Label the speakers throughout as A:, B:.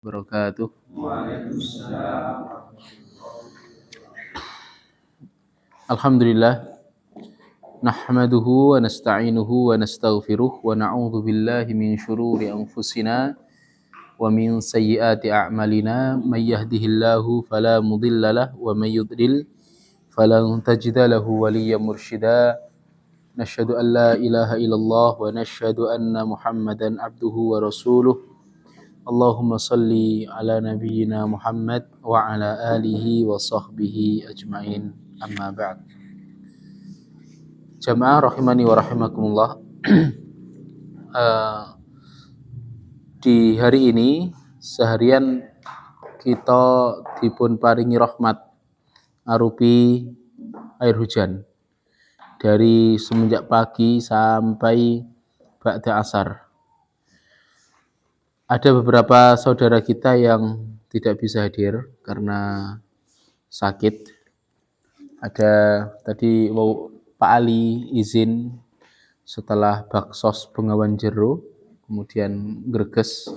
A: Wabarakatuh. Alhamdulillah nahmaduhu wa nasta'inuhu wa nastaghfiruh wa na'udzu billahi min syururi anfusina wa min sayyiati a'malina may yahdihillahu fala mudhillalah wa may yudlil falan tajida lahu waliyyan mursyida nashhadu an la ilaha illallah wa nashhadu anna muhammadan abduhu wa rasuluh. Allahumma salli ala nabiyyina Muhammad wa ala alihi wa sahbihi ajmain. Amma ba'd. Jamaah rahimani wa rahimakumullah. Di hari ini seharian kita dipun paringi rahmat arupi air hujan dari semenjak pagi sampai ba'da asar. Ada beberapa saudara kita yang tidak bisa hadir karena sakit. Ada tadi Pak Ali izin setelah baksos Bengawan Jero, kemudian greges.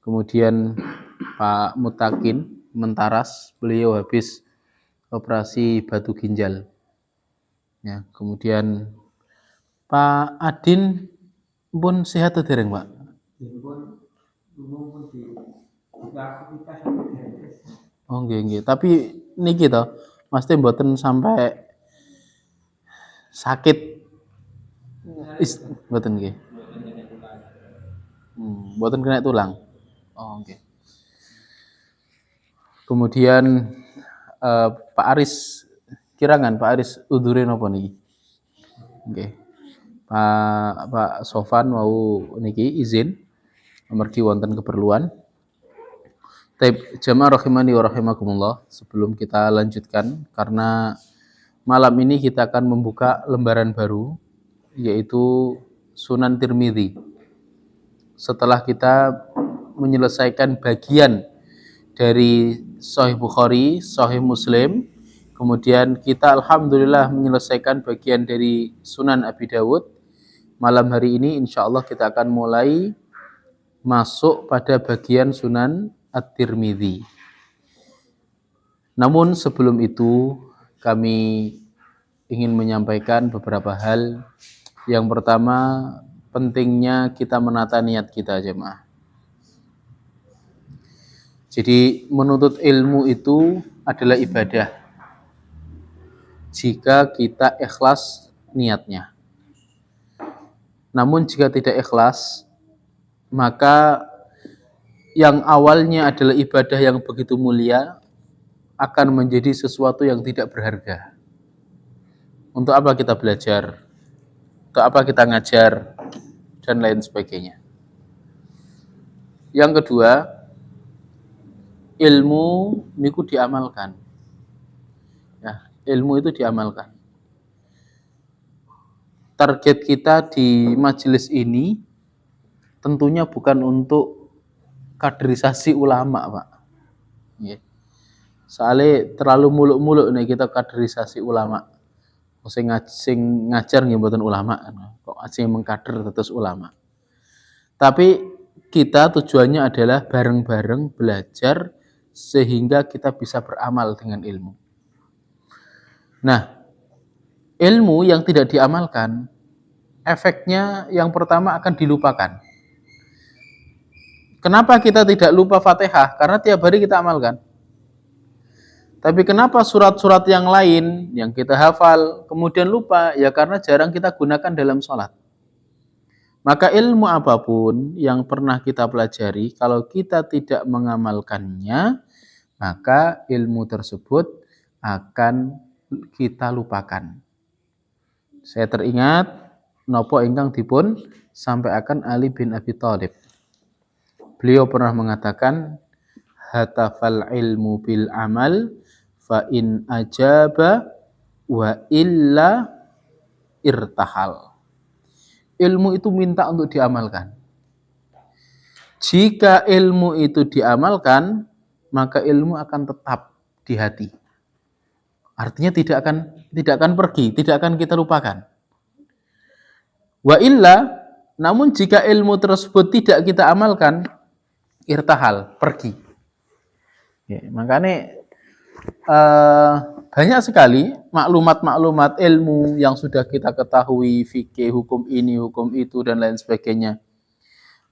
A: Kemudian Pak Mutakin Mentaras, beliau habis operasi batu ginjal. Ya, kemudian Pak Adin pun sehat atau dereng, Pak? Oh nggih. Tapi niki to, mesti mboten sampai sakit. Mboten nggih. Mboten kena tulang. Oh nggih. Kemudian Pak Aris kirangan Pak Aris udhure napa niki? Nggih. Pak Sofan mau niki izin amargi wonten keperluan. Taib jamaah rahimani wa rahimakumullah, sebelum kita lanjutkan karena malam ini kita akan membuka lembaran baru yaitu Sunan Tirmidzi. Setelah kita menyelesaikan bagian dari Sahih Bukhari, Sahih Muslim, kemudian kita alhamdulillah menyelesaikan bagian dari Sunan Abi Dawud. Malam hari ini insyaallah kita akan mulai masuk pada bagian Sunan At-Tirmidzi. Namun sebelum itu kami ingin menyampaikan beberapa hal. Yang pertama, pentingnya kita menata niat kita, jemaah. Jadi menuntut ilmu itu adalah ibadah jika kita ikhlas niatnya. Namun jika tidak ikhlas, maka yang awalnya adalah ibadah yang begitu mulia akan menjadi sesuatu yang tidak berharga. Untuk apa kita belajar? Untuk apa kita ngajar? Dan lain sebagainya. Yang kedua, ilmu niku diamalkan. Ya, ilmu itu diamalkan. Target kita di majelis ini tentunya bukan untuk kaderisasi ulama, Pak. Ya. Soalnya terlalu muluk-muluk nih kita kaderisasi ulama. Sing ngajar nggih mboten ulama, kok sing mengkader terus ulama. Tapi kita tujuannya adalah bareng-bareng belajar sehingga kita bisa beramal dengan ilmu. Nah, ilmu yang tidak diamalkan, efeknya yang pertama akan dilupakan. Kenapa kita tidak lupa Fatihah? Karena tiap hari kita amalkan. Tapi kenapa surat-surat yang lain yang kita hafal kemudian lupa? Ya karena jarang kita gunakan dalam sholat. Maka ilmu apapun yang pernah kita pelajari, kalau kita tidak mengamalkannya, maka ilmu tersebut akan kita lupakan. Saya teringat nopo ingkang dipun sampaikan Ali bin Abi Thalib. Beliau pernah mengatakan, hatafal ilmu bil amal fa in ajaba wa illa irtahal. Ilmu itu minta untuk diamalkan. Jika ilmu itu diamalkan, maka ilmu akan tetap di hati. Artinya tidak akan pergi, tidak akan kita lupakan. Wa illa, namun jika ilmu tersebut tidak kita amalkan, irtahal, pergi. Ya, makanya banyak sekali maklumat-maklumat ilmu yang sudah kita ketahui, fikih, hukum ini, hukum itu, dan lain sebagainya.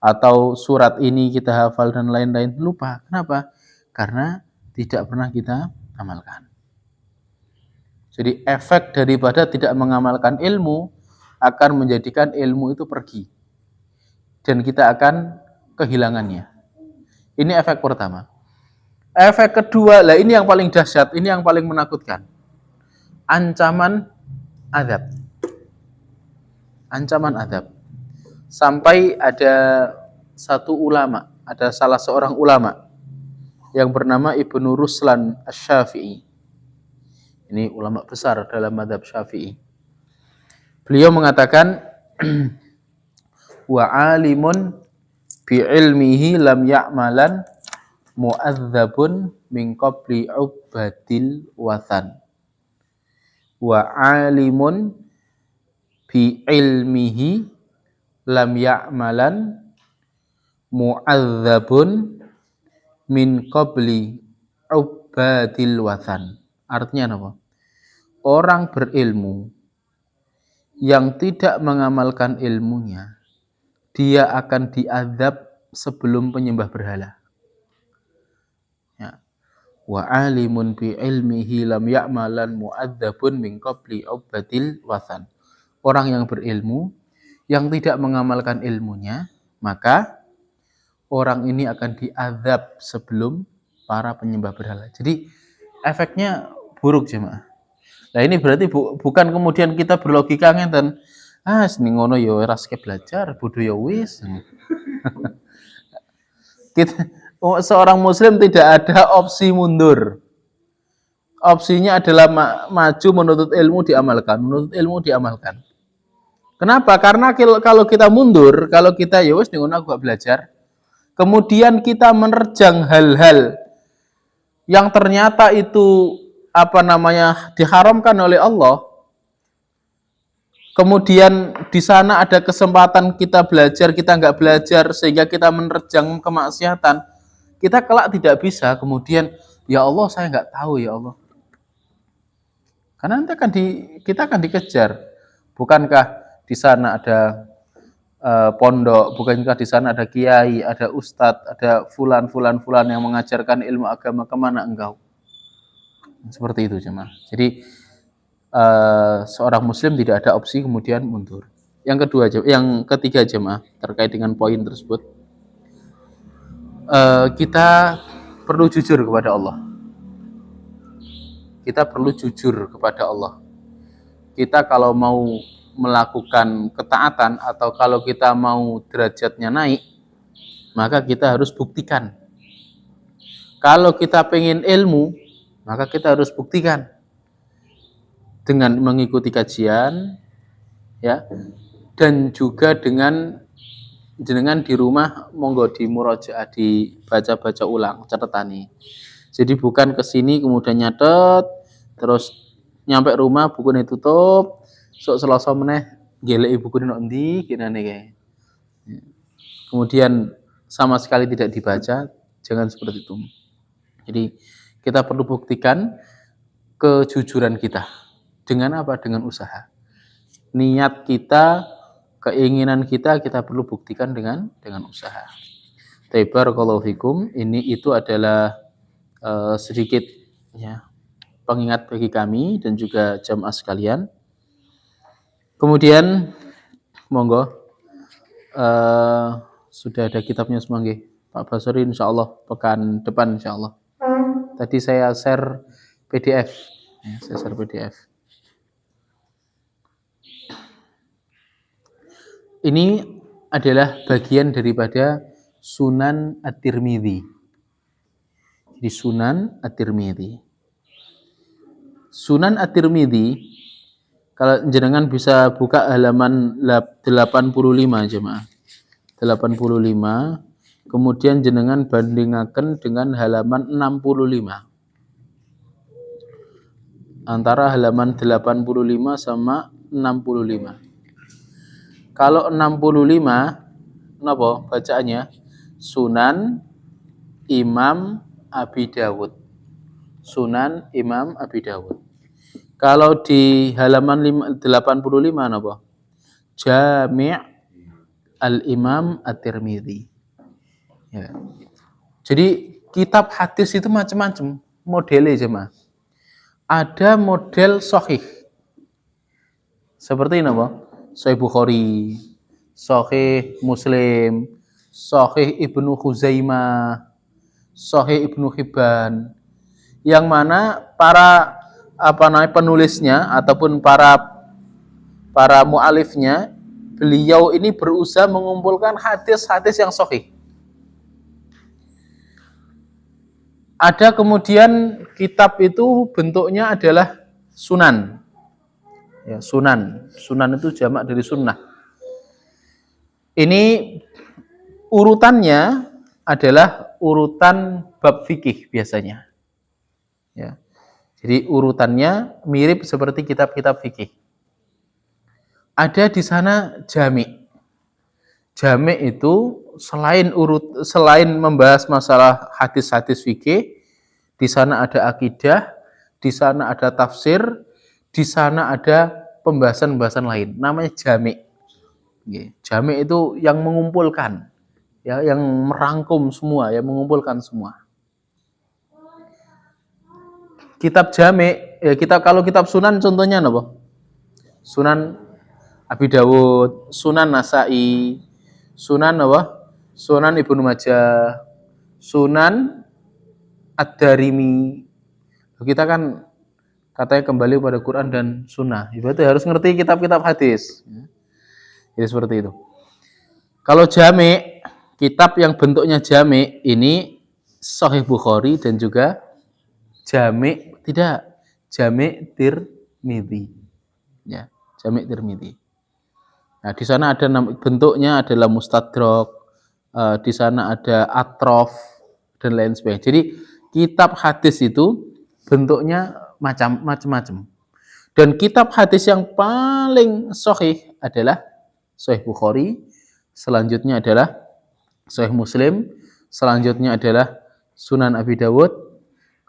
A: Atau surat ini kita hafal dan lain-lain, lupa. Kenapa? Karena tidak pernah kita amalkan. Jadi efek daripada tidak mengamalkan ilmu akan menjadikan ilmu itu pergi. Dan kita akan kehilangannya. Ini efek pertama. Efek kedua, lah ini yang paling dahsyat, ini yang paling menakutkan. Ancaman azab. Ancaman azab. Sampai ada satu ulama, ada salah seorang ulama yang bernama Ibnu Ruslan Asy-Syafi'i. Ini ulama besar dalam mazhab Syafi'i. Beliau mengatakan wa alimun bi ilmihi lam ya'malan mu'adzabun min qabli ubadil wathan. Wa alimun bi ilmihi lam ya'malan mu'adzabun min qabli ubadil wathan. Artinya apa? Orang berilmu yang tidak mengamalkan ilmunya, dia akan diazab sebelum penyembah berhala. Ya. Wa alimun bi ilmihi lam ya'malan mu'adzabun min qabli ubadil wathan. Orang yang berilmu yang tidak mengamalkan ilmunya, maka orang ini akan diazab sebelum para penyembah berhala. Jadi efeknya buruk, jemaah. Nah ini berarti bukan kemudian kita berlogika ngeten, seni ngono ya ora sik belajar, bodoh ya wis. Kita, seorang muslim tidak ada opsi mundur. Opsinya adalah maju, menuntut ilmu, diamalkan, menuntut ilmu, diamalkan. Kenapa? Karena kalau kita mundur, kalau kita ya wis ning ngono aku gak belajar, kemudian kita menerjang hal-hal yang ternyata itu diharamkan oleh Allah. Kemudian di sana ada kesempatan kita belajar, kita nggak belajar sehingga kita menerjang kemaksiatan. Kita kelak tidak bisa kemudian, ya Allah saya nggak tahu ya Allah. Karena nanti kita akan dikejar. Bukankah di sana ada pondok, bukankah di sana ada kiai, ada ustadz, ada fulan yang mengajarkan ilmu agama, kemana engkau? Seperti itu jemaah. Jadi seorang muslim tidak ada opsi kemudian mundur. Yang ketiga jemaah terkait dengan poin tersebut, kita perlu jujur kepada Allah. Kita perlu jujur kepada Allah. Kita kalau mau melakukan ketaatan atau kalau kita mau derajatnya naik, maka kita harus buktikan. Kalau kita pengen ilmu, maka kita harus buktikan dengan mengikuti kajian, ya, dan juga dengan di rumah monggo di murojaah, dibaca-baca ulang catatane. Jadi bukan kesini kemudian nyatet, terus nyampe rumah bukunya tutup, sok Selasa meneh geleki bukunya nok endi kinane kae. Kemudian sama sekali tidak dibaca, jangan seperti itu. Jadi kita perlu buktikan kejujuran kita. Dengan apa? Dengan usaha. Niat kita, keinginan kita perlu buktikan dengan usaha. Barakallahu fikum. Itu adalah sedikit ya pengingat bagi kami dan juga jamaah sekalian. Kemudian monggo sudah ada kitabnya semanggi. Pak Basri insyaallah pekan depan insyaallah. Tadi saya share PDF. Ya, saya share PDF. Ini adalah bagian daripada Sunan At-Tirmidzi. Di Sunan At-Tirmidzi. Sunan At-Tirmidzi, kalau jenengan bisa buka halaman 85 jemaah. 85. Kemudian jenengan bandingaken dengan halaman 65. Antara halaman 85 sama 65. Kalau 65, napa bacaannya? Sunan Imam Abi Dawud. Sunan Imam Abi Dawud. Kalau di halaman 85 apa? Jami' Al-Imam At-Tirmidzi. Ya. Jadi kitab hadis itu macam-macam modelnya jemaah. Ada model sahih. Seperti ini apa? Sahih Bukhari, Sahih Muslim, Sahih Ibnu Khuzaimah, Sahih Ibnu Hibban. Yang mana para penulisnya ataupun para mualifnya, beliau ini berusaha mengumpulkan hadis-hadis yang sahih. Ada kemudian kitab itu bentuknya adalah sunan. Ya, sunan. Sunan itu jamak dari sunnah. Ini urutannya adalah urutan bab fikih biasanya. Ya. Jadi urutannya mirip seperti kitab-kitab fikih. Ada di sana jami'. Jami' itu selain membahas masalah hadis-hadis fikih, di sana ada akidah, di sana ada tafsir, di sana ada pembahasan-pembahasan lain. Namanya jami'. Jami' itu yang mengumpulkan, ya, yang merangkum semua, yang mengumpulkan semua. Kitab jami', ya, kalau kitab sunan contohnya apa? Sunan Abi Dawud, Sunan Nasa'i, Sunan apa? Sunan Ibnu Majah, Sunan Ad-Darimi. Kita kan katanya kembali pada Quran dan Sunnah. Berarti harus ngerti kitab-kitab hadis. Jadi seperti itu. Kalau jami', kitab yang bentuknya jami' ini Sahih Bukhari dan juga jami' Tirmidzi. Ya, jami' Tirmidzi. Nah, di sana ada bentuknya adalah mustadrak, di sana ada atrof dan lain sebagainya. Jadi kitab hadis itu bentuknya macam-macam. Dan kitab hadis yang paling sahih adalah Sahih Bukhari, selanjutnya adalah Sahih Muslim, selanjutnya adalah Sunan Abi Dawud,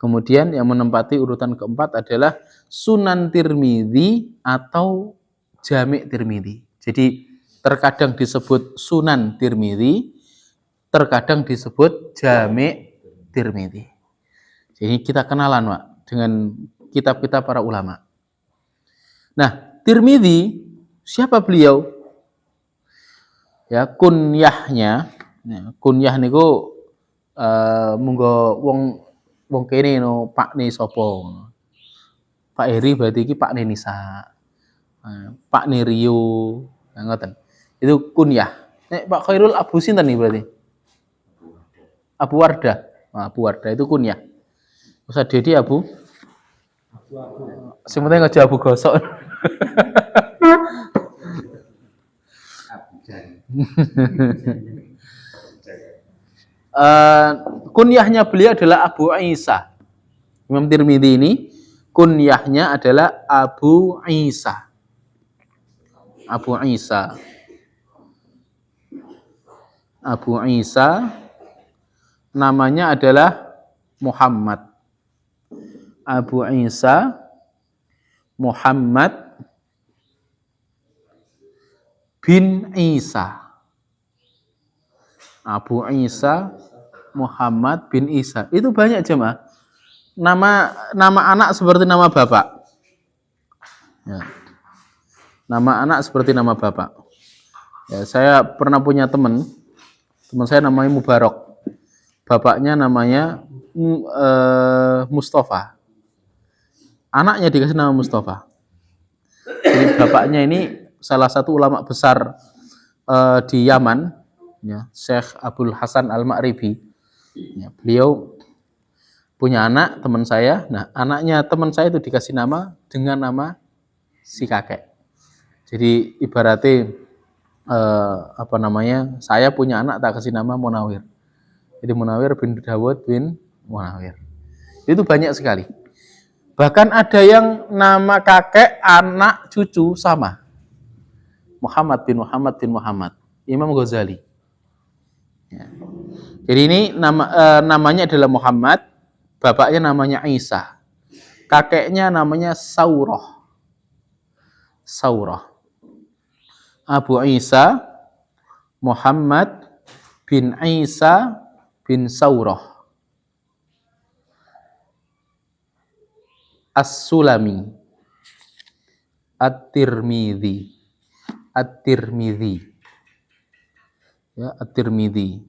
A: kemudian yang menempati urutan keempat adalah Sunan Tirmidzi atau Jami' Tirmidzi. Jadi terkadang disebut Sunan Tirmidzi, terkadang disebut Jami' Tirmidzi. Jadi kita kenalan, Pak, dengan kitab-kitab para ulama. Nah, Tirmidzi, siapa beliau? Ya, kunyah niku munggo wong kene no Pak ni sapa? Pak Heri berarti iki Pak Nisa. Pak Rio, ngoten. Itu kunyah. Nek Pak Khairul Abu sinten nih berarti? Abu Wardah. Nah, Abu Wardah itu kunyah. Ustaz Dedi Abu? Sing penting aja Abu Gosok. Kunyahnya beliau adalah Abu Isa. Imam Tirmidzi ini kunyahnya adalah Abu Isa. Abu Isa. Abu Isa namanya adalah Muhammad. Abu Isa Muhammad bin Isa. Abu Isa Muhammad bin Isa. Itu banyak jemaah. Nama anak seperti nama bapak. Ya. Nama anak seperti nama bapak. Ya, saya pernah punya teman saya namanya Mubarak. Bapaknya namanya Mustafa. Anaknya dikasih nama Mustafa. Jadi bapaknya ini salah satu ulama besar di Yaman, ya, Syekh Abdul Hasan Al-Ma'ribi. Ya, beliau punya anak, teman saya. Nah, anaknya teman saya itu dikasih nama dengan nama si kakek. Jadi ibaratnya saya punya anak tak kasih nama Munawir. Jadi Munawir bin Dawud bin Munawir. Itu banyak sekali. Bahkan ada yang nama kakek, anak, cucu sama. Muhammad bin Muhammad bin Muhammad. Imam Ghazali. Ya. Jadi ini namanya adalah Muhammad, bapaknya namanya Isa, kakeknya namanya Saurah. Saurah. Abu Isa Muhammad bin Isa bin Saurah As-Sulami At-Tirmidzi. At-Tirmidzi. Ya, At-Tirmidzi.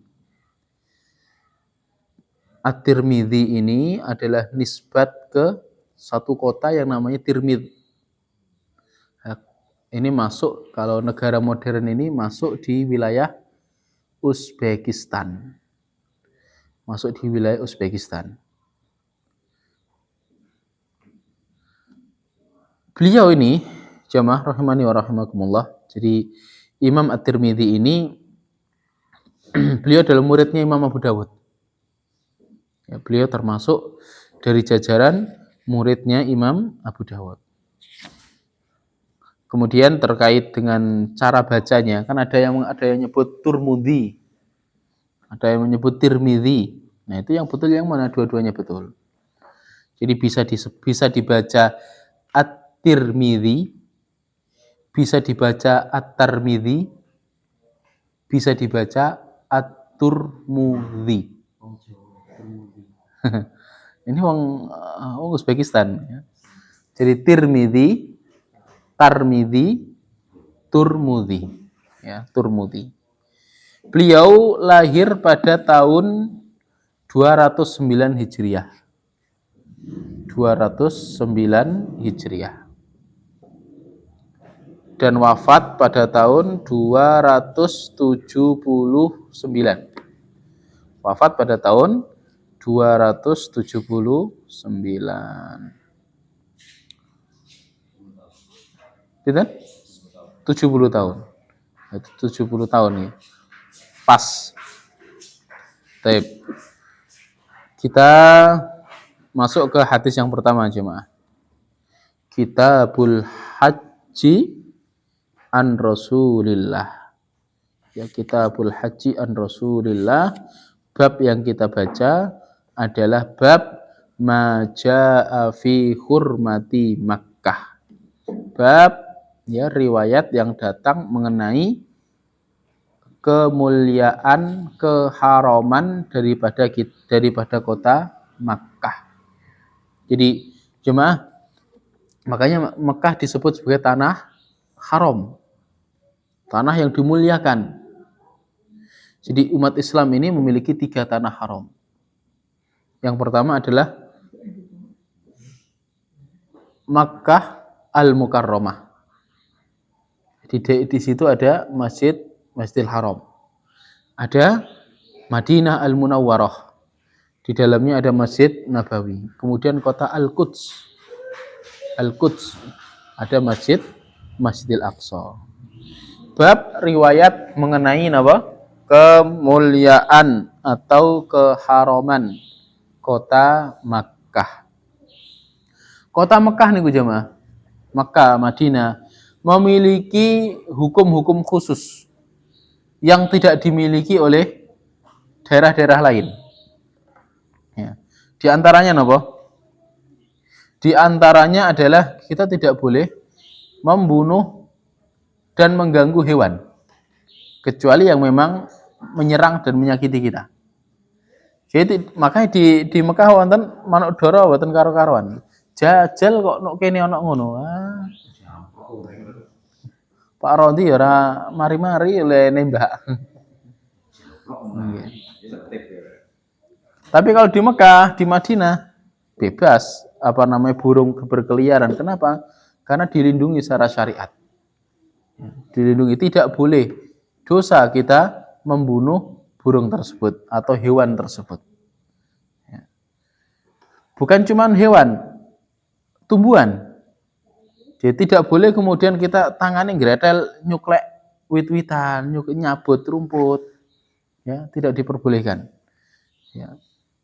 A: At-Tirmidzi ini adalah nisbat ke satu kota yang namanya Tirmidz. Ini masuk, kalau negara modern ini masuk di wilayah Uzbekistan. Masuk di wilayah Uzbekistan. Beliau ini, jamaah rahimani wa rahimakumullah, jadi Imam At-Tirmidzi ini beliau adalah muridnya Imam Abu Dawud. Ya, beliau termasuk dari jajaran muridnya Imam Abu Dawud. Kemudian terkait dengan cara bacanya, kan ada yang nyebut Turmudi, ada yang menyebut Tirmidzi. Nah, itu yang betul yang mana? Dua-duanya betul. Jadi bisa dibaca At-Tirmidzi, bisa dibaca At-Tirmidzi, bisa dibaca At-Turmudzi. Ini wong Uzbekistan. Ya. Jadi Tirmidzi, Tarmidzi, Turmudzi. Ya, Turmudzi. Beliau lahir pada tahun 209 Hijriah. 209 Hijriah. Dan wafat pada tahun 279. Wafat pada tahun 279. Gitu? 70 tahun. 70 tahun ya. Pas. Baik. Kita masuk ke hadis yang pertama, jemaah. Kitabul Haji an Rasulillah. Ya, Kitabul Haji an Rasulillah. Bab yang kita baca adalah bab Maja'a fi hurmati Makkah. Bab ya riwayat yang datang mengenai kemuliaan, keharaman daripada kota Makkah. Jadi jemaah, makanya Makkah disebut sebagai tanah haram, tanah yang dimuliakan. Jadi umat Islam ini memiliki 3 tanah haram. Yang pertama adalah Makkah Al-Mukarramah. Di situ ada Masjidil Haram. Ada Madinah Al-Munawwarah. Di dalamnya ada Masjid Nabawi. Kemudian kota Al-Quds. Al-Quds ada Masjidil Aqsa. Bab riwayat mengenai apa? Kemuliaan atau keharaman kota Makkah. Kota Makkah nih jemaah. Makkah, Madinah memiliki hukum-hukum khusus yang tidak dimiliki oleh daerah-daerah lain. Ya. Di antaranya apa? Di antaranya adalah kita tidak boleh membunuh dan mengganggu hewan, kecuali yang memang menyerang dan menyakiti kita. Jadi makanya di Mekah wonten manuk dara wonten karo-karoan. Jajal kok nok kene ana ngono. Pak Rodi ora mari-mari oleh nembak. Tapi kalau di Mekah, di Madinah bebas burung berkeliaran. Kenapa? Karena dilindungi secara syariat. Dilindungi, tidak boleh dosa kita membunuh burung tersebut atau hewan tersebut. Bukan cuma hewan, tumbuhan. Jadi tidak boleh kemudian kita tangani gretel nyuklek wit-witan, nyabut rumput. Ya, tidak diperbolehkan. Ya.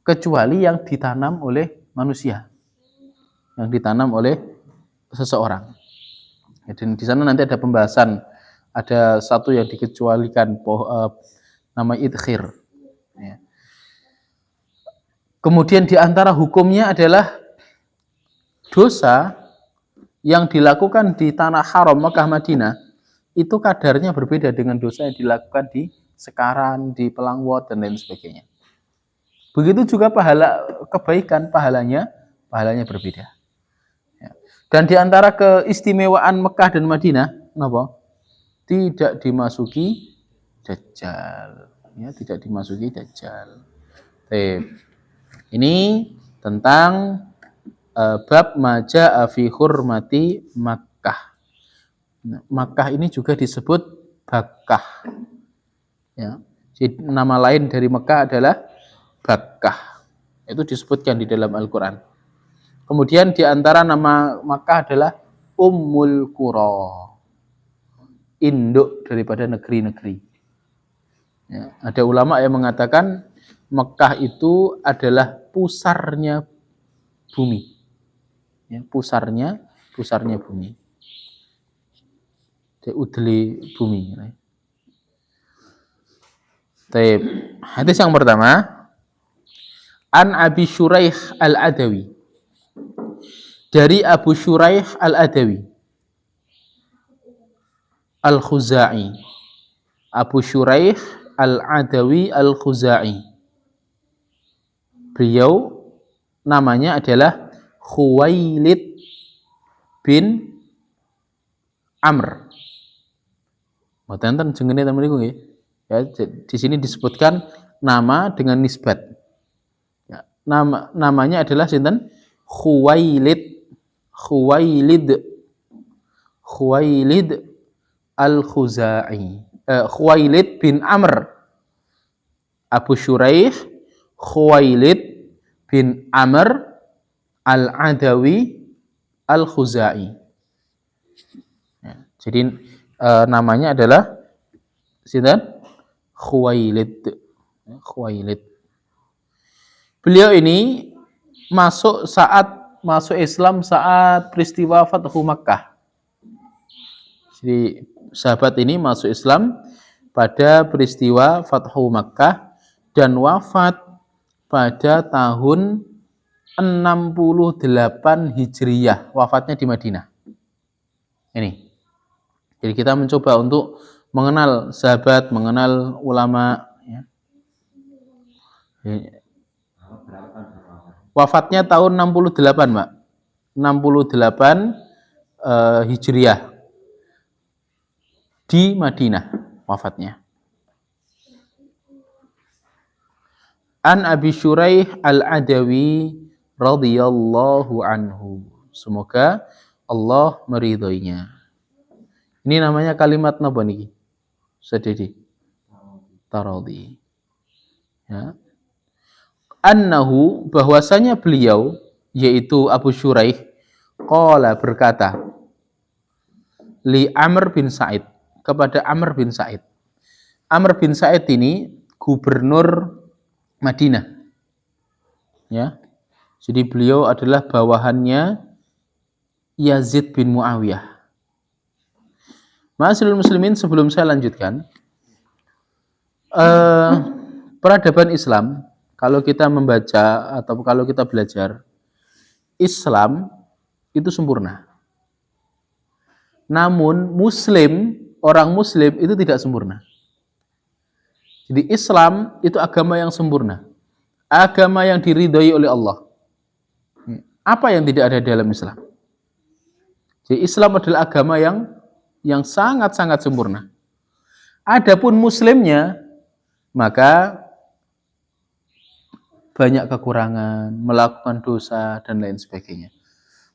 A: Kecuali yang ditanam oleh manusia. Yang ditanam oleh seseorang. Dan di sana nanti ada pembahasan, ada satu yang dikecualikan nama idkhir. Ya. Kemudian di antara hukumnya adalah dosa yang dilakukan di tanah haram Mekah Madinah itu kadarnya berbeda dengan dosa yang dilakukan di Sekaran, di Pelangwot dan lain sebagainya. Begitu juga pahala kebaikan pahalanya berbeda. Ya. Dan di antara keistimewaan Mekah dan Madinah, kenapa? Tidak dimasuki Dajjal. Ya, tidak dimasuki Dajjal. Ini tentang bab maja'a fi hurmati Makkah. Nah, Makkah ini juga disebut Bakkah. Ya. Jadi, nama lain dari Mekah adalah Bakkah. Itu disebutkan di dalam Al-Quran. Kemudian di antara nama Makkah adalah Ummul Qura. Induk daripada negeri-negeri. Ya. Ada ulama yang mengatakan Mekah itu adalah pusarnya bumi. Ya, pusarnya bumi. Udeli bumi. Taib. Hadis yang pertama, An Abi Shuraih Al-Adawi. Dari Abu Shuraih Al-Adawi. Al-Khuzai. Abu Shuraih Al-Adawi Al-Khuzai. Beliau namanya adalah Khuwailid bin Amr. Mboten jenenge temen niku nggih. Ya, di sini disebutkan nama dengan nisbat. Ya, namanya adalah sinten? Khuwailid Al-Khuzai. Khuwailid bin Amr. Abu Shuraih Khuwailid bin Amr Al-Adawi Al-Khuzai. Ya, jadi namanya adalah sinten? Khuwailid. Beliau ini masuk Islam saat peristiwa Fathu Makkah. Jadi sahabat ini masuk Islam pada peristiwa Fathu Makkah dan wafat pada tahun 68 Hijriyah. Wafatnya di Madinah. Ini. Jadi kita mencoba untuk mengenal sahabat, mengenal ulama. Ya. Wafatnya tahun 68, Mbak. 68 Hijriyah. Di Madinah wafatnya. An Abi Shuraih Al-Adawi radhiyallahu anhu. Semoga Allah meridhoinya. Ini namanya kalimat napa niki? Sededi. Taradhi. Ya. Annahu bahwasanya beliau yaitu Abu Shuraih qala berkata li Amr bin Sa'id kepada Amr bin Sa'id. Amr bin Sa'id ini gubernur Madinah. Ya. Jadi beliau adalah bawahannya Yazid bin Muawiyah. Ma'asyiral muslimin, sebelum saya lanjutkan, peradaban Islam, kalau kita membaca atau kalau kita belajar, Islam itu sempurna. Namun orang Muslim itu tidak sempurna. Jadi Islam itu agama yang sempurna. Agama yang diridhoi oleh Allah. Apa yang tidak ada dalam Islam? Jadi Islam adalah agama yang sangat-sangat sempurna. Adapun Muslimnya, maka banyak kekurangan, melakukan dosa, dan lain sebagainya.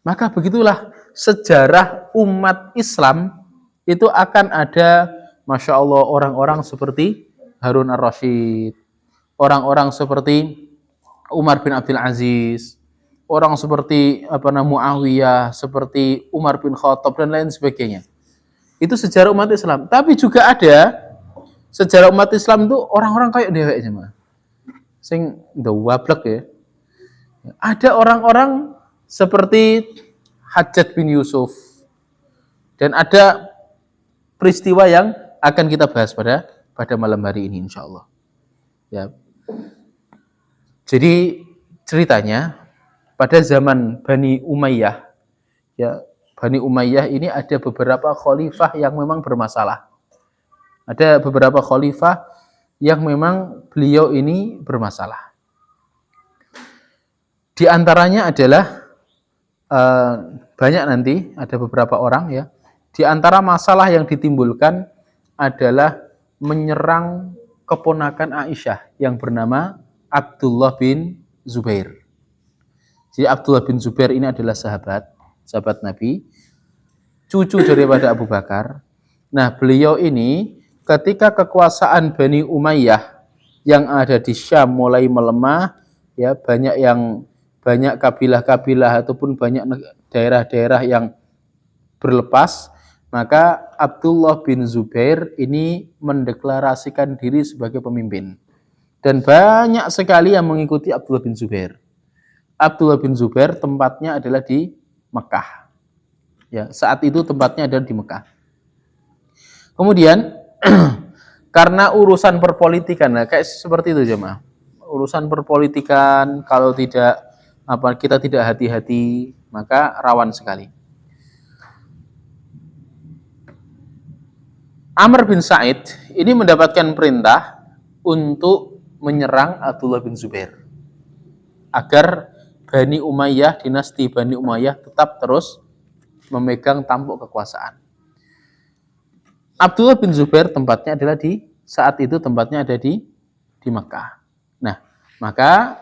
A: Maka begitulah sejarah umat Islam itu akan ada, Masya Allah, orang-orang seperti Harun ar-Rasyid, orang-orang seperti Umar bin Abdul Aziz, orang seperti Muawiyah, seperti Umar bin Khattab, dan lain sebagainya. Itu sejarah umat Islam. Tapi juga ada sejarah umat Islam itu orang-orang kayak dewek jemaah. Sing wablek ya. Ada orang-orang seperti Hajjaj bin Yusuf. Dan ada peristiwa yang akan kita bahas pada malam hari ini insyaallah. Ya. Jadi ceritanya pada zaman Bani Umayyah, ya, Bani Umayyah ini ada beberapa khalifah yang memang bermasalah. Ada beberapa khalifah yang memang beliau ini bermasalah. Di antaranya adalah banyak nanti, ada beberapa orang ya. Di antara masalah yang ditimbulkan adalah menyerang keponakan Aisyah yang bernama Abdullah bin Zubair. Jadi Abdullah bin Zubair ini adalah sahabat Nabi, cucu daripada Abu Bakar. Nah, beliau ini ketika kekuasaan Bani Umayyah yang ada di Syam mulai melemah, ya, banyak kabilah-kabilah ataupun banyak daerah-daerah yang berlepas, maka Abdullah bin Zubair ini mendeklarasikan diri sebagai pemimpin. Dan banyak sekali yang mengikuti Abdullah bin Zubair. Abdullah bin Zubair tempatnya adalah di Mekah. Ya, saat itu tempatnya adalah di Mekah. Kemudian karena urusan perpolitikan, nah, kayak seperti itu jemaah. Urusan perpolitikan kalau kita tidak hati-hati, maka rawan sekali. Amr bin Sa'id ini mendapatkan perintah untuk menyerang Abdullah bin Zubair agar Bani Umayyah, dinasti Bani Umayyah tetap terus memegang tampuk kekuasaan. Abdullah bin Zubair saat itu tempatnya ada di Mekah. Nah, maka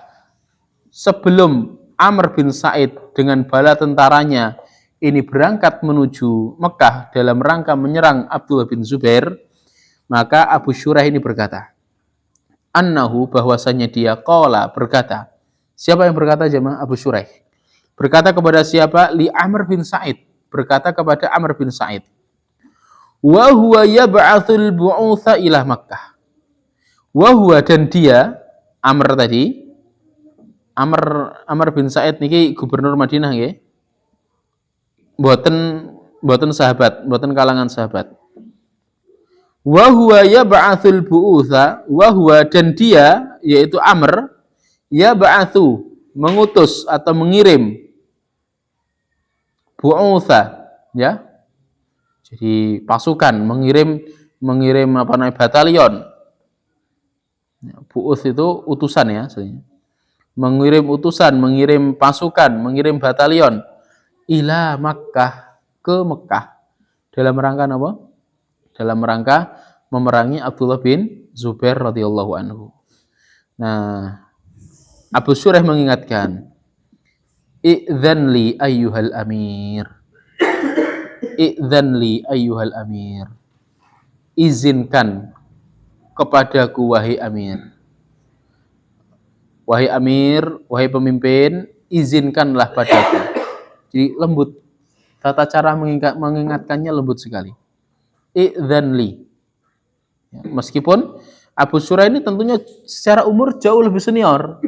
A: sebelum Amr bin Sa'id dengan bala tentaranya ini berangkat menuju Mekah dalam rangka menyerang Abdullah bin Zubair, maka Abu Syuraih ini berkata, annahu, bahwasanya dia berkata. Siapa yang berkata jemaah? Abu Syuraih. Berkata kepada siapa? Li Amr bin Sa'id. Berkata kepada Amr bin Sa'id. Wa huwa yab'atsul bu'utsa ila Makkah. Wa huwa, dan dia Amr tadi, Amr bin Sa'id niki gubernur Madinah nggih. Mboten sahabat, mboten kalangan sahabat. Wa huwa yab'atsul bu'utsa, wa huwa, dan dia yaitu Amr yab'atsu, mengutus atau mengirim bu'utsa, ya. Jadi pasukan, mengirim batalion. Bu'uts itu utusan ya, mengirim utusan, mengirim pasukan, mengirim batalion ila Makkah, ke Mekah. Dalam rangka apa? Dalam rangka memerangi Abdullah bin Zubair radhiyallahu anhu. Nah, Abu Syuraih mengingatkan, "Idzan li ayyuhal amir." Idzan li ayyuhal amir. Izinkan kepadaku wahai amir. Wahai amir, wahai pemimpin, izinkanlah padaku. Jadi lembut. Tata cara mengingatkannya lembut sekali. Idzan li. Ya, meskipun Abu Syuraih ini tentunya secara umur jauh lebih senior,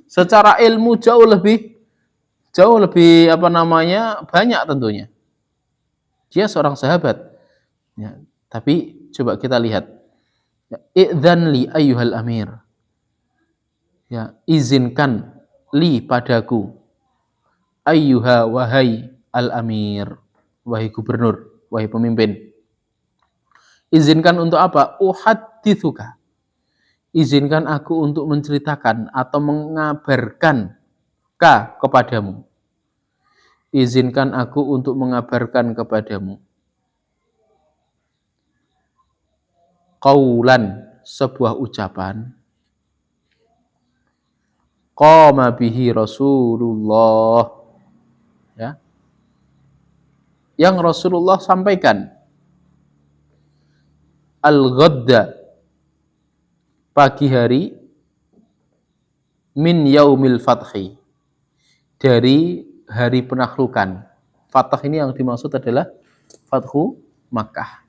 A: secara ilmu jauh lebih banyak tentunya. Dia seorang sahabat. Ya, tapi coba kita lihat. Idzan li ayyuhal amir. Ya, izinkan li padaku. Ayyuha, wahai al-amir, wahai gubernur, wahai pemimpin. Izinkan untuk apa? Uhadditsuka. Izinkan aku untuk menceritakan atau mengabarkan kepadamu. Izinkan aku untuk mengabarkan kepadamu. Qaulan, sebuah ucapan. Qama bihi Rasulullah. Ya. Yang Rasulullah sampaikan. Al-ghadda, pagi hari, min yaumil fathi, dari hari penaklukan. Fath ini yang dimaksud adalah Fathu Makkah.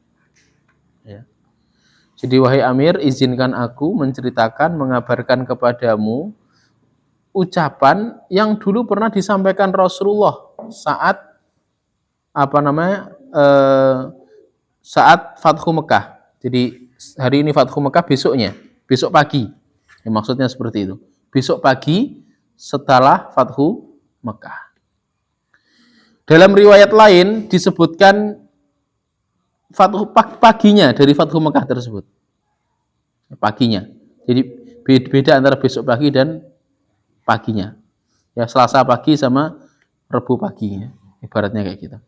A: Ya. Jadi wahai Amir, izinkan aku menceritakan, mengabarkan kepadamu ucapan yang dulu pernah disampaikan Rasulullah saat saat Fathu Makkah. Jadi hari ini Fathu Makkah, besok pagi. Ya, maksudnya seperti itu. Besok pagi setelah Fathu Mekah. Dalam riwayat lain disebutkan paginya dari Fathu Mekah tersebut. Paginya. Jadi beda antara besok pagi dan paginya. Ya, Selasa pagi sama Rabu pagi, ya. Ibaratnya kayak gitu.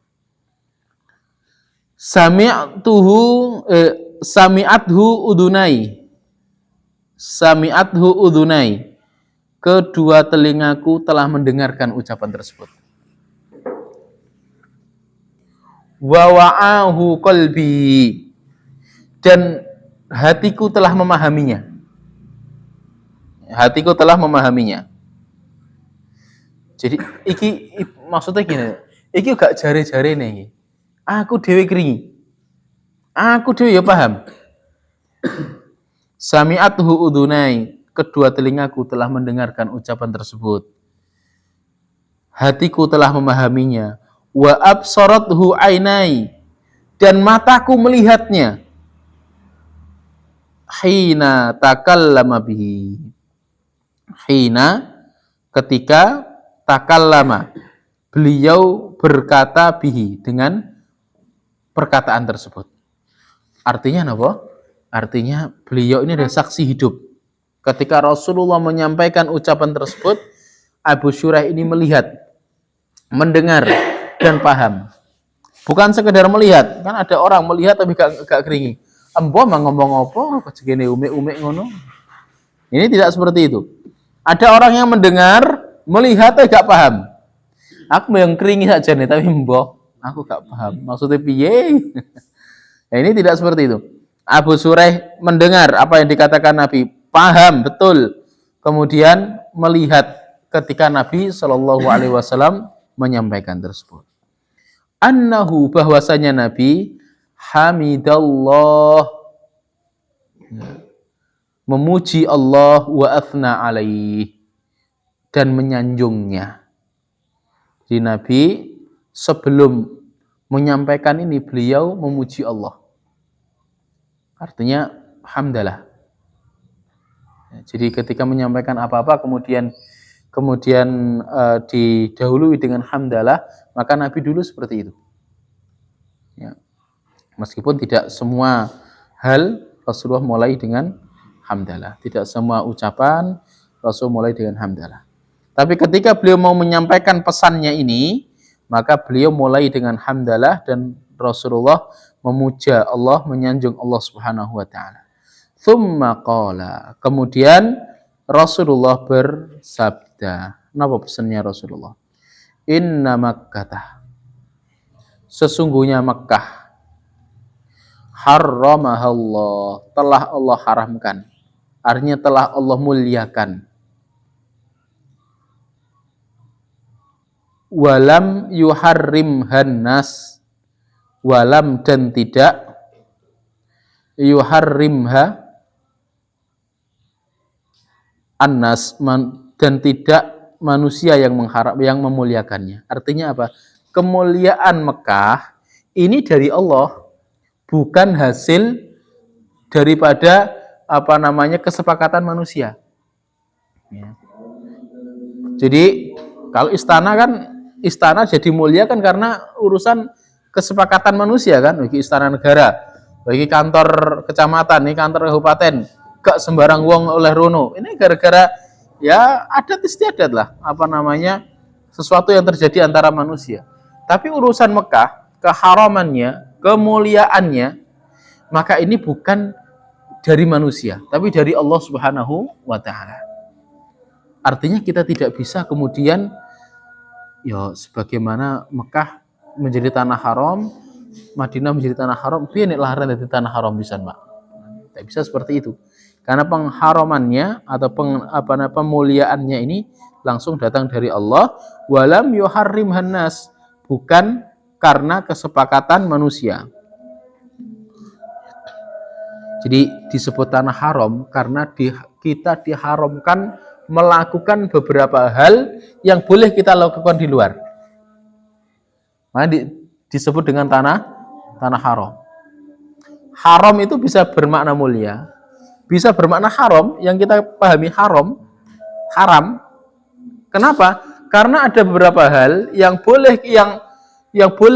A: Sami'athu udunai. Sami'athu udunai. Kedua telingaku telah mendengarkan ucapan tersebut. Wa wa'ahu qalbi. Dan hatiku telah memahaminya. Hatiku telah memahaminya. Jadi iki maksudnya gini, iki gak jare-jare nih. Aku dhewe kringi. Aku dhewe ya paham. Sami'athu udunai, kedua telingaku telah mendengarkan ucapan tersebut. Hatiku telah memahaminya. Wa absarathu ainai, dan mataku melihatnya. Hina takallama bihi. Hina, ketika takallama, beliau berkata bihi, dengan perkataan tersebut. Artinya apa? Artinya beliau ini adalah saksi hidup. Ketika Rasulullah menyampaikan ucapan tersebut, Abu Syurah ini melihat, mendengar, dan paham. Bukan sekedar melihat, kan ada orang melihat tapi gak keringi. Embo mah ngomong apa? Kok segini umek-umek ngono. Ini tidak seperti itu. Ada orang yang mendengar, melihat tapi gak paham. Aku yang keringi saja nih, tapi embo aku gak paham. Maksudnya piye? Nah, ini tidak seperti itu. Abu Syurah mendengar apa yang dikatakan Nabi, paham betul. Kemudian melihat ketika Nabi Shallallahu Alaihi Wasallam menyampaikan tersebut. Annahu, bahwasanya Nabi hamidallah, memuji Allah, wa athna alaih, dan menyanjungnya. Jadi Nabi sebelum menyampaikan ini beliau memuji Allah. Artinya hamdalah. Jadi ketika menyampaikan apa-apa kemudian didahului dengan hamdalah, maka Nabi dulu seperti itu. Ya. Meskipun tidak semua hal Rasulullah mulai dengan hamdalah, tidak semua ucapan Rasul mulai dengan hamdalah. Tapi ketika beliau mau menyampaikan pesannya ini, maka beliau mulai dengan hamdalah dan Rasulullah memuja Allah, menyanjung Allah Subhanahu wa taala. Tsumma qala, kemudian Rasulullah bersabda. Napa pesannya Rasulullah? Inna Makkah, sesungguhnya Makkah, harramahallah, telah Allah haramkan. Artinya telah Allah muliakan. Walam yuharrimhan nas, walam, dan tidak, yuharrimha annas, dan tidak manusia yang memuliakannya. Artinya apa? Kemuliaan Mekah ini dari Allah, bukan hasil daripada kesepakatan manusia. Ya. Jadi kalau istana jadi mulia kan karena urusan kesepakatan manusia kan, bagi istana negara, bagi kantor kecamatan, ini kantor kabupaten, gak sembarang wong oleh rono. Ini gara-gara ya adat istiadat lah, sesuatu yang terjadi antara manusia. Tapi urusan Mekah, keharamannya, kemuliaannya, maka ini bukan dari manusia, tapi dari Allah Subhanahu wa taala. Artinya kita tidak bisa kemudian ya sebagaimana Mekah menjadi tanah haram, Madinah menjadi tanah haram, piye nek laharan dadi tanah haram pisan, Pak. Tidak bisa seperti itu. Karena pengharamannya atau pemuliaannya ini langsung datang dari Allah. Walam yuharrimhan nas, bukan karena kesepakatan manusia. Jadi disebut tanah haram karena kita diharamkan melakukan beberapa hal yang boleh kita lakukan di luar. Makanya disebut dengan tanah haram. Haram itu bisa bermakna mulia, bisa bermakna haram, yang kita pahami haram, Kenapa? Karena ada beberapa hal yang boleh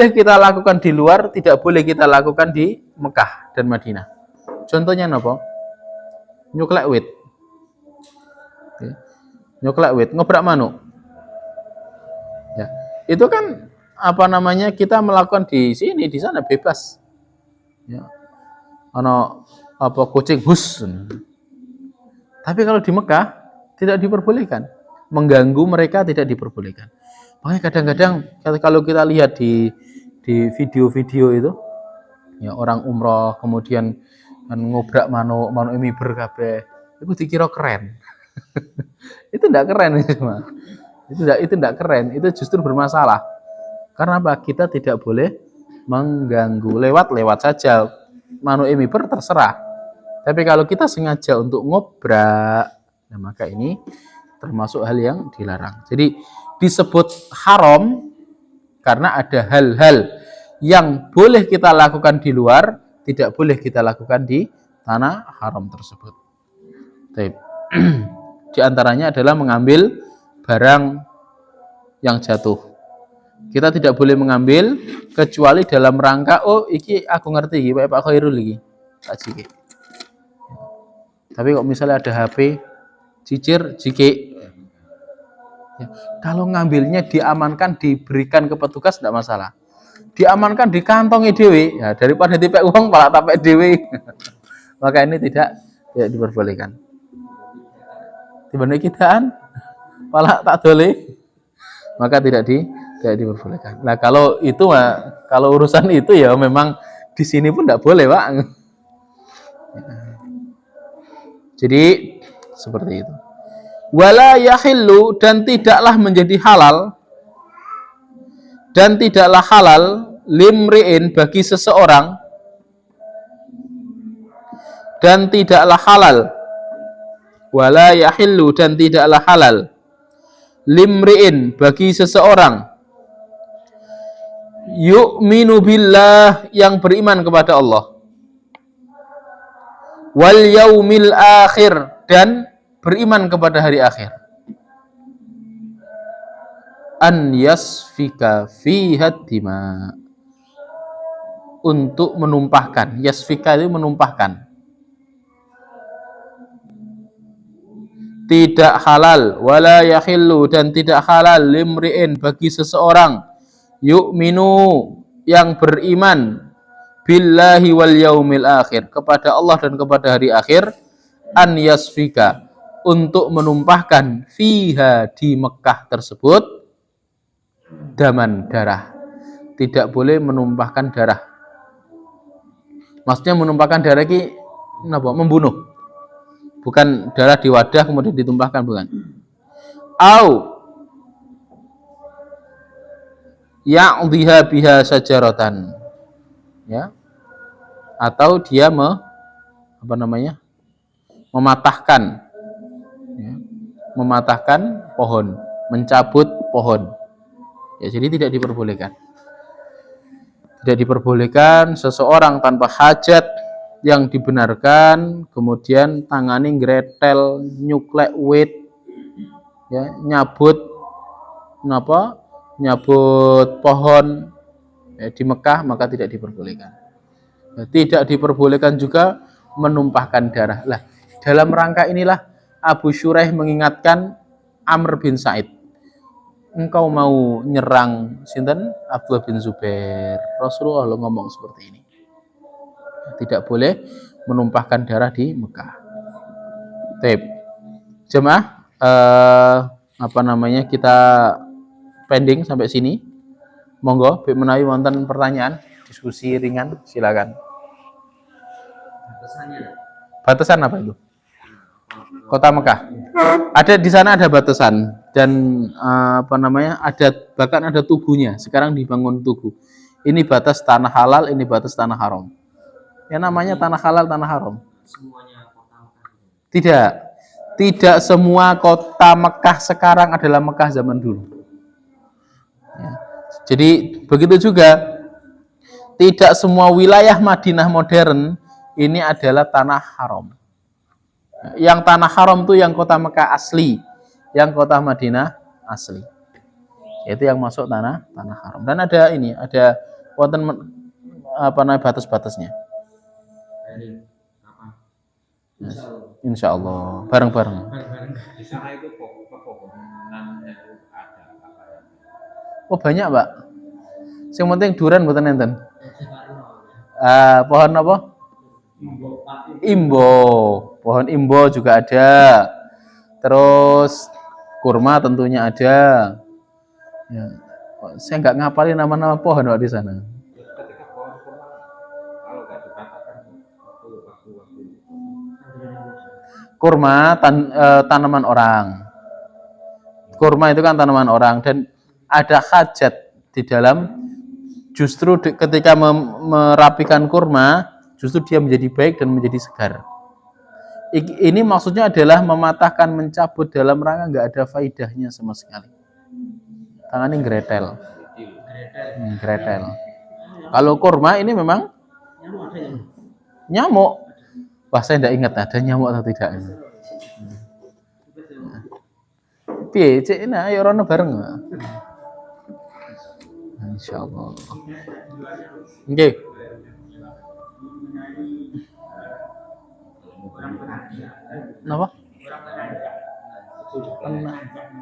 A: kita lakukan di luar, tidak boleh kita lakukan di Mekah dan Madinah. Contohnya apa? Nyuklek wit. Nyuklek wit, ngobrak manuk. Ya. Itu kan kita melakukan di sini, di sana bebas. Ya. Kucing hus. Tapi kalau di Mekah tidak diperbolehkan. Mengganggu mereka tidak diperbolehkan. Makanya kadang-kadang kalau kita lihat di video-video itu, ya orang umroh kemudian ngobrak manuk miber kabeh, itu dikira keren. Itu tidak keren cuma. Itu tidak keren, itu justru bermasalah. Karena apa? Kita tidak boleh mengganggu, lewat saja. Manuk miber terserah. Tapi kalau kita sengaja untuk ngobrak, nah maka ini termasuk hal yang dilarang. Jadi disebut haram karena ada hal-hal yang boleh kita lakukan di luar, tidak boleh kita lakukan di tanah haram tersebut. Di antaranya adalah mengambil barang yang jatuh. Kita tidak boleh mengambil kecuali dalam rangka iki aku ngerti iki Pak Khairul iki. Tak jiki. Tapi kok misalnya ada HP cicir jiki. Ya, kalau ngambilnya diamankan, diberikan ke petugas tidak masalah. Diamankan di kantongnya dewe, ya daripada dipek uang malah tapek dewe. Maka ini tidak diperbolehkan. Dibanding kitaan malah tak boleh, maka tidak diperbolehkan. Nah kalau urusan itu ya memang di sini pun tidak boleh, Pak. Jadi seperti itu. Wala yahillu, dan tidaklah menjadi halal, dan tidaklah halal limri'in, bagi seseorang, dan tidaklah halal, wala yahillu, dan tidaklah halal limri'in, bagi seseorang, yu'minu billah, yang beriman kepada Allah, wal yaumil akhir, dan beriman kepada hari akhir, an yasfika fiha dima, untuk menumpahkan. Yasfika itu menumpahkan. Tidak halal, wala yahillu, dan tidak halal limri'in, bagi seseorang, yu'minu, yang beriman, billahi wal yaumil akhir, kepada Allah dan kepada hari akhir, an yasfika, untuk menumpahkan, fiha, di Mekah tersebut, daman, darah. Tidak boleh menumpahkan darah. Maksudnya menumpahkan darah ini membunuh. Bukan darah di wadah kemudian ditumpahkan, bukan. Au ya'dhiha biha sajaratan. Ya. Atau dia mematahkan, ya, mematahkan pohon, mencabut pohon. Ya, jadi tidak diperbolehkan. Tidak diperbolehkan seseorang tanpa hajat yang dibenarkan kemudian tangani gretel, nyuklek wit, ya, nyabut pohon, ya, di Mekah, maka tidak diperbolehkan. Ya, tidak diperbolehkan juga menumpahkan darah. Lah, dalam rangka inilah Abu Syuraih mengingatkan Amr bin Sa'id, engkau mau nyerang sinten? Abdullah bin Zubair. Rasulullah ngomong seperti ini. Tidak boleh menumpahkan darah di Mekah. Baik. Jemaah, kita pending sampai sini. Monggo, menawi wonten pertanyaan, diskusi ringan, silakan. Batasan apa itu? Kota Mekah. Ada di sana ada batasan dan bahkan ada tugunya. Sekarang dibangun tugu. Ini batas tanah halal, ini batas tanah haram. Yang namanya tanah halal, tanah haram.
B: Semuanya kota Mekah.
A: Tidak semua kota Mekah sekarang adalah Mekah zaman dulu. Ya. Jadi begitu juga tidak semua wilayah Madinah modern ini adalah tanah haram. Yang tanah haram itu yang kota Mekah asli, yang kota Madinah asli. Itu yang masuk tanah haram. Dan ada wonten batas-batasnya.
B: Dari kapan?
A: Yes. Insya Allah bareng-bareng.
B: Bareng-bareng. Di sana itu pepohonan itu ada apa ya?
A: Oh banyak Pak. Yang penting duran mboten enten.
B: Sekarang
A: Pohon apa? Imbo. Pohon imbo juga ada. Terus kurma tentunya ada. Ya. Saya nggak ngapalin nama-nama pohon Pak di sana.
B: ketika pohon kurma kalau nggak dikatakan waktu
A: Kurma tanaman orang. Kurma itu kan tanaman orang dan ada hajat di dalam justru ketika merapikan kurma justru dia menjadi baik dan menjadi segar. Ini maksudnya adalah mematahkan, mencabut dalam rangka nggak ada faidahnya sama sekali. Tangannya gretel. Gretel. Kalau kurma ini memang nyamuk. Wah saya tidak ingat ada nyamuk atau tidak. Piye, cek ini ayo rono bareng. Insyaallah. Nggih. Napa?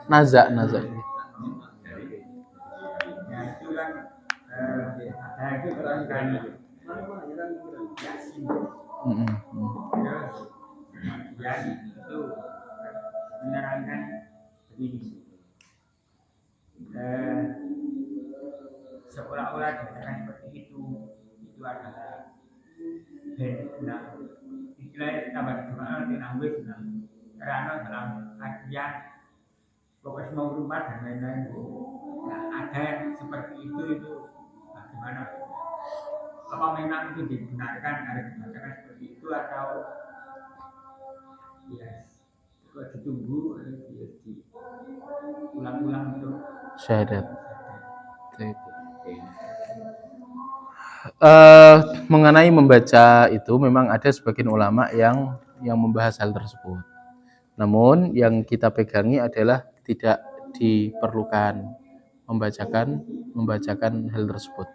A: Naza.
C: Itu menerangkan begini, seolah-olah dikatakan seperti itu adalah benar. Istilahnya tambah doa tinambus karena dalam artian pokoknya mau rumah dan lain-lain. Nah, ada yang seperti itu bagaimana? Apa memang itu dibenarkan harus dikatakan seperti itu atau ya ditunggu ulang-ulang itu
A: Syahadat. Mengenai membaca itu memang ada sebagian ulama yang membahas hal tersebut. Namun yang kita pegangi adalah tidak diperlukan membacakan hal tersebut.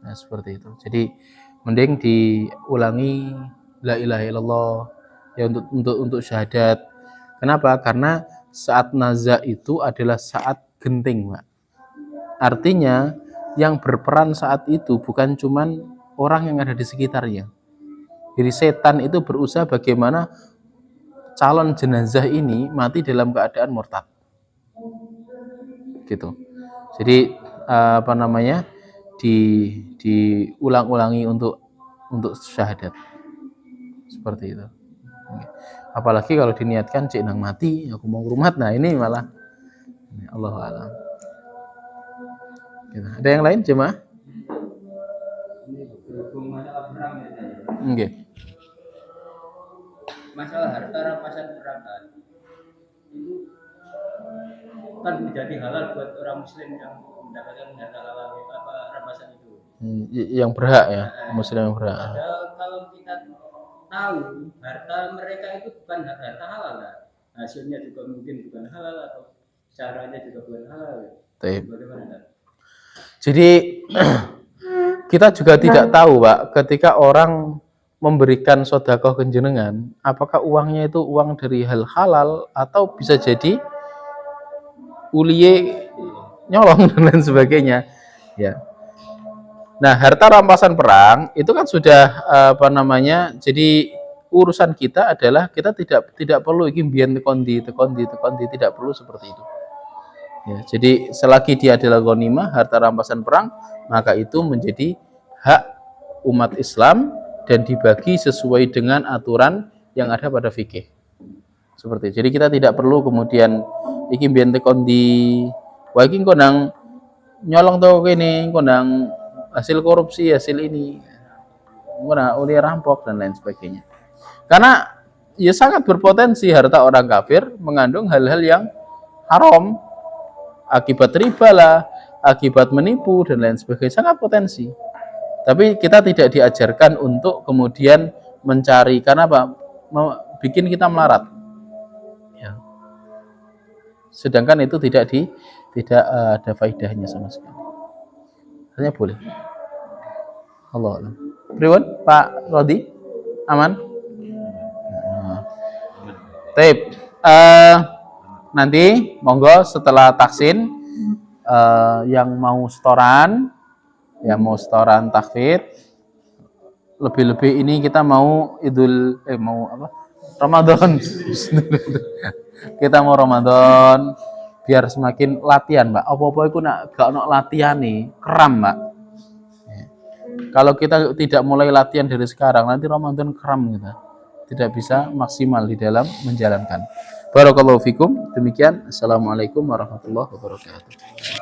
A: Nah, seperti itu. Jadi mending diulangi la ilaha illallah ya untuk syahadat. Kenapa? Karena saat naza itu adalah saat genting, Pak. Artinya yang berperan saat itu bukan cuman orang yang ada di sekitarnya. Jadi setan itu berusaha bagaimana calon jenazah ini mati dalam keadaan murtad. Gitu. Jadi diulang-ulangi untuk syahadat. Seperti itu. Apalagi kalau diniatkan cek nang mati, aku mau rumat. Nah, ini malah Allahu a'lam. Gitu. Ada yang lain jemaah? Nggih.
C: Masalah harta rampasan perang itu kan menjadi halal buat orang muslim yang mendapatkan harta halal rampasan itu.
A: Yang berhak ya, muslim yang berhak.
C: Padahal kalau kita tahu harta mereka itu bukan harta halal lah. Hasilnya juga mungkin bukan halal atau caranya juga bukan halal. Bagaimana?
A: Jadi kita juga tidak tahu, Pak, ketika orang memberikan sedekah ke jenengan, apakah uangnya itu uang dari hal halal atau bisa jadi uliye nyolong dan lain sebagainya. Ya. Nah, harta rampasan perang itu kan sudah jadi urusan kita adalah kita tidak perlu iki mbiyen tekondi, tidak perlu seperti itu. Ya, jadi selagi dia adalah ghanimah, harta rampasan perang, maka itu menjadi hak umat Islam dan dibagi sesuai dengan aturan yang ada pada fikih. Seperti itu. Jadi kita tidak perlu kemudian iki mbiyen tekondi, wah iki kondang nyolong to kene, kondang hasil korupsi, hasil ini. Ora uli rampok dan lain sebagainya. Karena ya sangat berpotensi harta orang kafir mengandung hal-hal yang haram. Akibat riba lah, akibat menipu dan lain sebagainya, sangat potensi. Tapi kita tidak diajarkan untuk kemudian mencari, karena apa? Bikin kita melarat. Ya. sedangkan itu tidak ada faedahnya sama sekali. Hanya boleh. Allah alam. Pripun Pak Rodi? Aman? Taib. Nanti monggo setelah taksin yang mau setoran takfid, lebih-lebih ini kita mau mau apa? Ramadan. Kita mau Ramadan biar semakin latihan, Mbak. Apa-apa iku nak gak ono latihane, keram, Mbak. Kalau kita tidak mulai latihan dari sekarang, nanti Ramadan keram kita. Tidak bisa maksimal di dalam menjalankan. Barakallahu fikum. Demikian. Assalamualaikum warahmatullahi wabarakatuh.